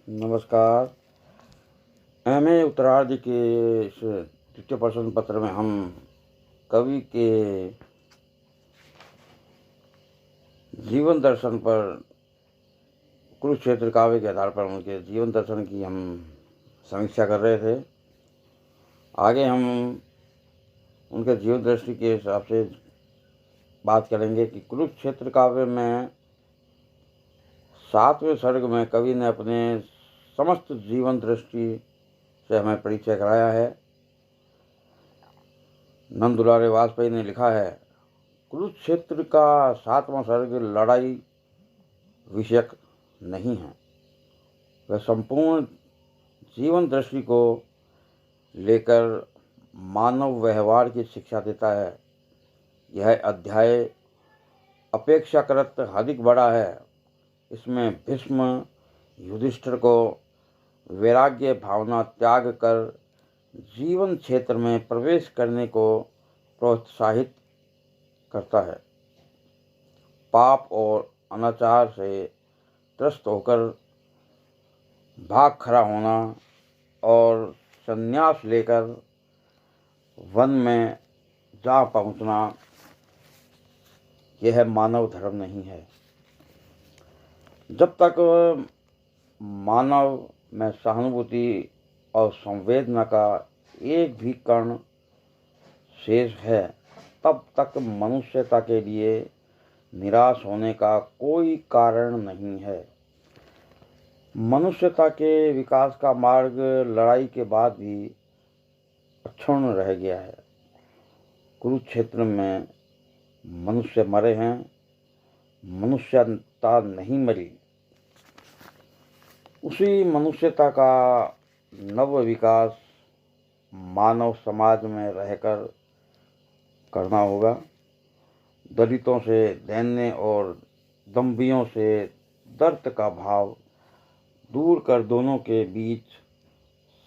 नमस्कार। एमए उत्तरार्ध के इस तृतीय प्रश्न पत्र में हम कवि के जीवन दर्शन पर, कुरुक्षेत्र काव्य के आधार पर उनके जीवन दर्शन की हम समीक्षा कर रहे थे। आगे हम उनके जीवन दृष्टि के हिसाब से बात करेंगे कि कुरुक्षेत्र काव्य में 7वें सर्ग में कवि ने अपने समस्त जीवन दृष्टि से हमें परिचय कराया है। नंद दुलारे वाजपेयी ने लिखा है, कुरुक्षेत्र का 7वां सर्ग लड़ाई विषयक नहीं है, वह संपूर्ण जीवन दृष्टि को लेकर मानव व्यवहार की शिक्षा देता है। यह अध्याय अपेक्षाकृत अधिक बड़ा है। इसमें भीष्म युधिष्ठिर को वैराग्य भावना त्याग कर जीवन क्षेत्र में प्रवेश करने को प्रोत्साहित करता है। पाप और अनाचार से त्रस्त होकर भाग खड़ा होना और संन्यास लेकर वन में जा पहुंचना, यह मानव धर्म नहीं है। जब तक मानव में सहानुभूति और संवेदना का एक भी कण शेष है, तब तक मनुष्यता के लिए निराश होने का कोई कारण नहीं है। मनुष्यता के विकास का मार्ग लड़ाई के बाद भी अक्षुण्ण रह गया है। कुरुक्षेत्र में मनुष्य मरे हैं, मनुष्यता नहीं मरी। उसी मनुष्यता का नव विकास मानव समाज में रहकर करना होगा। दलितों से दैन्य और दम्भियों से दर्द का भाव दूर कर दोनों के बीच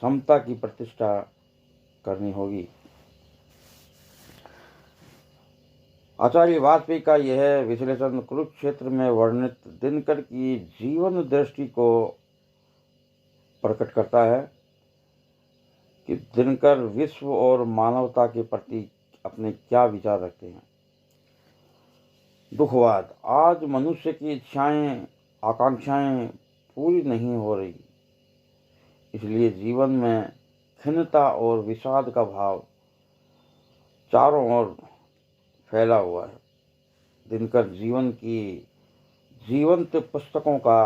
समता की प्रतिष्ठा करनी होगी। आचार्य वाजपेयी का यह विश्लेषण कुरुक्षेत्र में वर्णित दिनकर की जीवन दृष्टि को प्रकट करता है कि दिनकर विश्व और मानवता के प्रति अपने क्या विचार रखते हैं। दुखवाद, आज मनुष्य की इच्छाएं आकांक्षाएं पूरी नहीं हो रही, इसलिए जीवन में खिन्नता और विषाद का भाव चारों ओर फैला हुआ है। दिनकर जीवन की जीवंत पुस्तकों का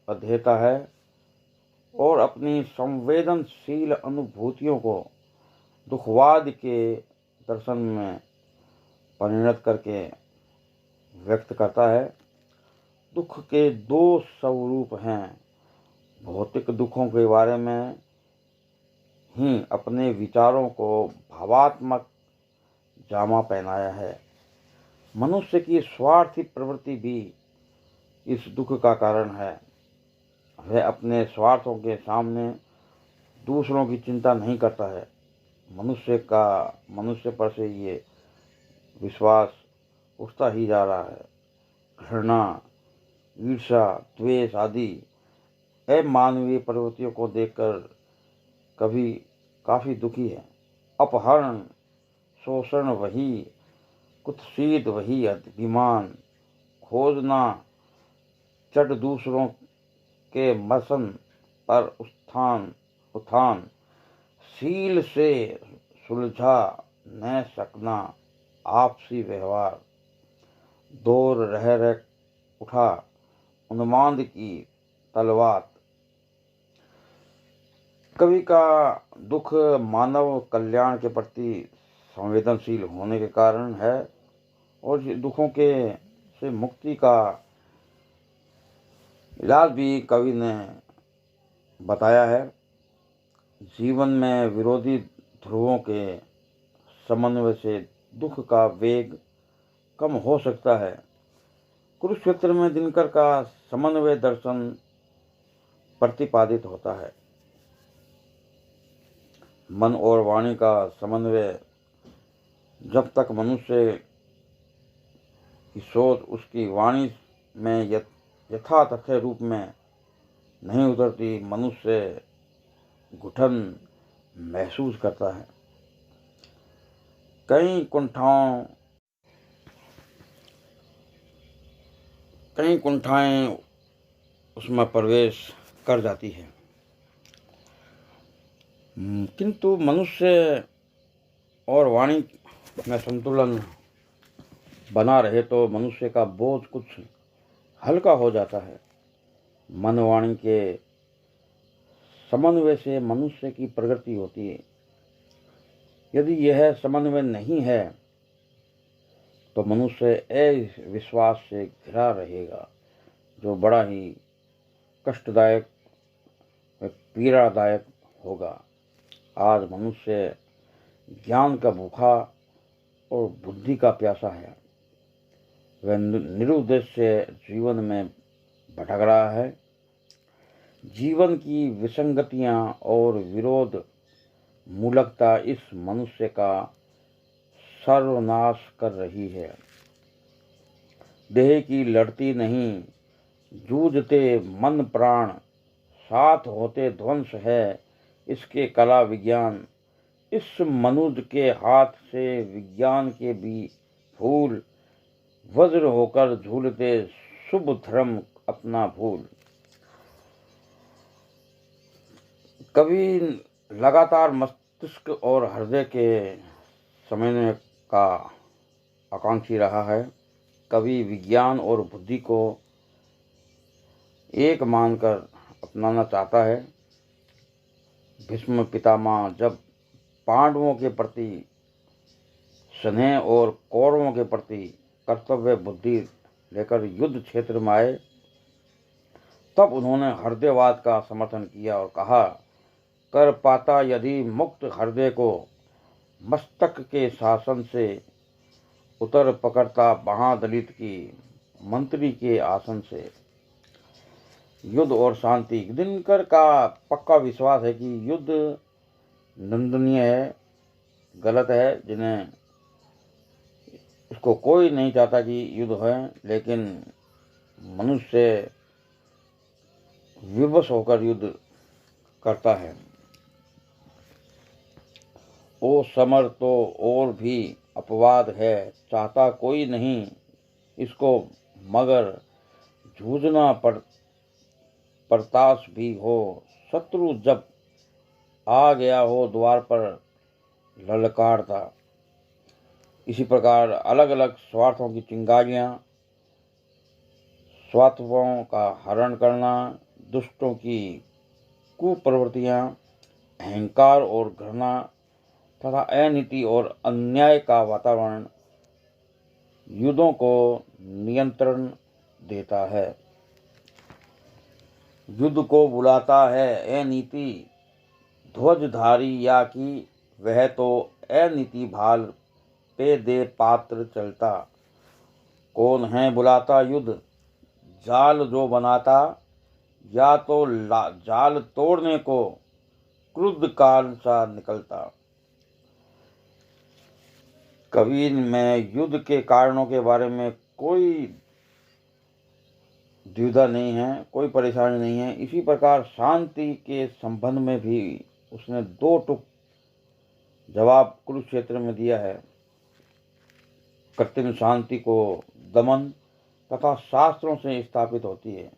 अध्येता है और अपनी संवेदनशील अनुभूतियों को दुखवाद के दर्शन में परिणत करके व्यक्त करता है। दुख के दो स्वरूप हैं। भौतिक दुखों के बारे में ही अपने विचारों को भावात्मक जामा पहनाया है। मनुष्य की स्वार्थी प्रवृत्ति भी इस दुख का कारण है। वह अपने स्वार्थों के सामने दूसरों की चिंता नहीं करता है। मनुष्य पर से ये विश्वास उठता ही जा रहा है। घृणा, ईर्ष्या, द्वेष आदि अमानवीय प्रवृत्तियों को देखकर कभी काफ़ी दुखी है। अपहरण, शोषण वही, कुत्सित वही, अभिमान, खोजना, चढ़ दूसरों के मसन पर उत्थान, शील से सुलझा न सकना, आपसी व्यवहार, दौर रह रह उठा उन्माद की तलवार। कवि का दुख मानव कल्याण के प्रति संवेदनशील होने के कारण है और दुखों के से मुक्ति का इलाज भी कवि ने बताया है। जीवन में विरोधी ध्रुवों के समन्वय से दुख का वेग कम हो सकता है। कुरुक्षेत्र में दिनकर का समन्वय दर्शन प्रतिपादित होता है। मन और वाणी का समन्वय, जब तक मनुष्य की सोच उसकी वाणी में यथातथ रूप में नहीं उतरती, मनुष्य घुटन महसूस करता है। कई कुंठाएं उसमें प्रवेश कर जाती है, किंतु मनुष्य और वाणी में संतुलन बना रहे तो मनुष्य का बोझ कुछ हल्का हो जाता है। मन वाणी के समन्वय से मनुष्य की प्रगति होती है। यदि यह समन्वय नहीं है तो मनुष्य अविश्वास से घिरा रहेगा, जो बड़ा ही कष्टदायक व पीड़ादायक होगा। आज मनुष्य ज्ञान का भूखा और बुद्धि का प्यासा है। वह निरुद्देश्य जीवन में भटक रहा है। जीवन की विसंगतियां और विरोध मूलकता इस मनुष्य का सर्वनाश कर रही है। देह की लड़ती नहीं, जूझते मन प्राण, साथ होते ध्वंस है इसके कला विज्ञान। इस मनुज के हाथ से विज्ञान के भी फूल, वज्र होकर झूलते शुभ धर्म अपना भूल। कवि लगातार मस्तिष्क और हृदय के समन्वय का आकांक्षी रहा है। कवि विज्ञान और बुद्धि को एक मानकर अपनाना चाहता है। भीष्म पितामह जब पांडवों के प्रति स्नेह और कौरवों के प्रति कर्तव्य बुद्धि लेकर युद्ध क्षेत्र में आए, तब उन्होंने हृदयवाद का समर्थन किया और कहा, कर पाता यदि मुक्त हृदय को, मस्तक के शासन से उतर पकड़ता महादलित की मंत्री के आसन से। युद्ध और शांति। दिनकर का पक्का विश्वास है कि युद्ध निंदनीय है, गलत है, जिन्हें उसको कोई नहीं चाहता कि युद्ध है, लेकिन मनुष्य विवश होकर युद्ध करता है। ओ समर तो और भी अपवाद है, चाहता कोई नहीं इसको, मगर जूझना परताश भी हो। शत्रु जब आ गया हो द्वार पर ललकारता। इसी प्रकार अलग अलग स्वार्थों की चिंगारियां, स्वार्थों का हरण करना, दुष्टों की कुप्रवृत्तियां, अहंकार और घृणा तथा अनीति और अन्याय का वातावरण युद्धों को नियंत्रण देता है। युद्ध को बुलाता है अनीति, ध्वजधारी या कि वह तो अनीति भाल पे दे पात्र चलता। कौन है बुलाता युद्ध, जाल जो बनाता, या तो जाल तोड़ने को क्रुद्ध काल सा निकलता। कवि में युद्ध के कारणों के बारे में कोई द्विधा नहीं है, कोई परेशानी नहीं है। इसी प्रकार शांति के संबंध में भी उसने दो टुक जवाब कुरुक्षेत्र में दिया है। कृत्रिम शांति को दमन तथा शास्त्रों से स्थापित होती है,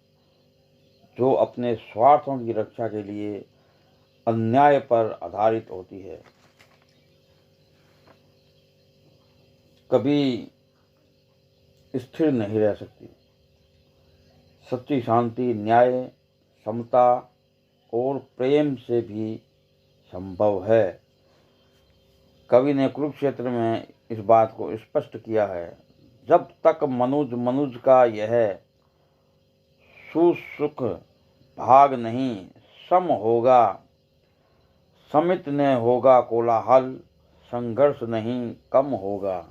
जो अपने स्वार्थों की रक्षा के लिए अन्याय पर आधारित होती है। कभी स्थिर नहीं रह सकती। सच्ची शांति न्याय, समता और प्रेम से भी संभव है। कवि ने कुरुक्षेत्र में इस बात को स्पष्ट किया है। जब तक मनुज का यह सुसुख भाग नहीं सम होगा, समित न होगा कोलाहल, संघर्ष नहीं कम होगा।